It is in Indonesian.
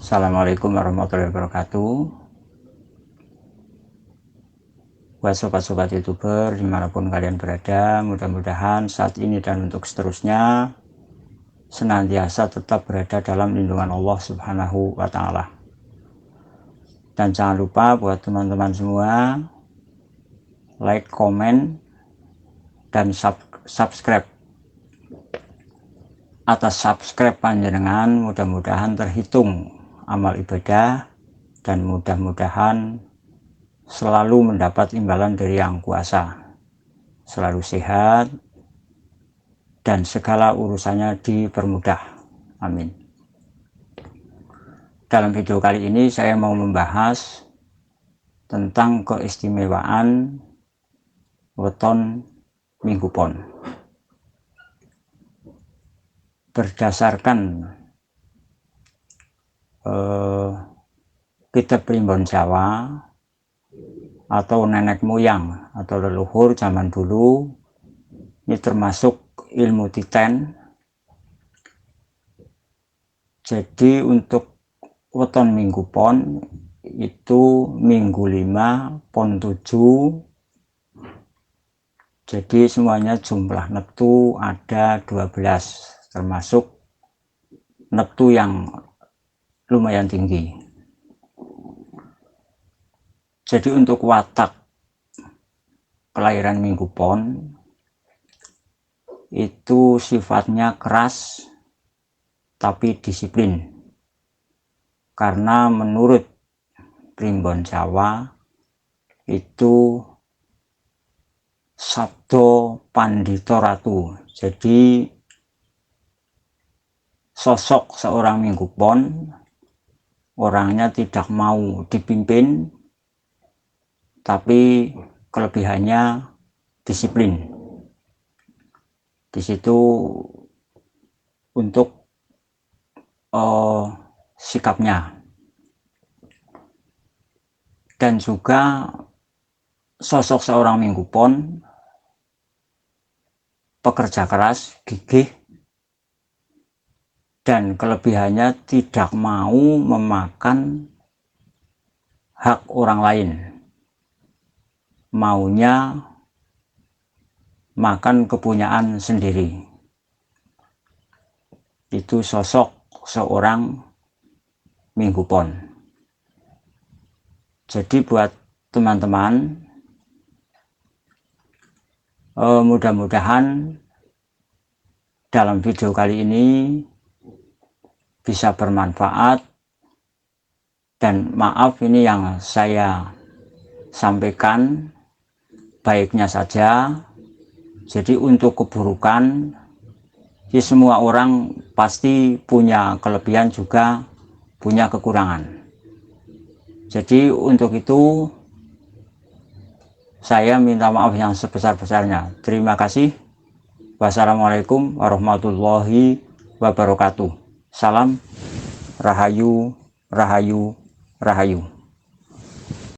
Assalamualaikum warahmatullahi wabarakatuh. Buat sobat-sobat youtuber dimanapun kalian berada, mudah-mudahan saat ini dan untuk seterusnya senantiasa tetap berada dalam lindungan Allah Subhanahu wa Ta'ala. Dan jangan lupa buat teman-teman semua like, komen, dan subscribe. Atas subscribe panjenengan mudah-mudahan terhitung amal ibadah dan mudah-mudahan selalu mendapat imbalan dari Yang Kuasa, selalu sehat dan segala urusannya dipermudah, amin. Dalam video kali ini saya mau membahas tentang keistimewaan weton Minggu Pon. Berdasarkan kitab Primbon Jawa atau nenek moyang atau leluhur zaman dulu, ini termasuk ilmu titen. Jadi untuk weton Minggu Pon itu Minggu 5 Pon 7, jadi semuanya jumlah neptu ada 12, termasuk neptu yang lumayan tinggi. Jadi untuk watak kelahiran Minggu Pon itu sifatnya keras tapi disiplin, karena menurut Primbon Jawa itu Sabdo Pandito Ratu. Jadi sosok seorang Minggu Pon orangnya tidak mau dipimpin, tapi kelebihannya disiplin. Di situ untuk sikapnya, dan juga sosok seorang Minggu Pon pekerja keras, gigih, dan kelebihannya tidak mau memakan hak orang lain, maunya makan kepunyaan sendiri. Itu sosok seorang Minggu Pon. Jadi buat teman-teman, mudah-mudahan dalam video kali ini bisa bermanfaat. Dan maaf, ini yang saya sampaikan baiknya saja. Jadi untuk keburukan, semua orang pasti punya kelebihan juga punya kekurangan. Jadi untuk itu saya minta maaf yang sebesar-besarnya. Terima kasih. Wassalamualaikum warahmatullahi wabarakatuh. Salam Rahayu, Rahayu, Rahayu.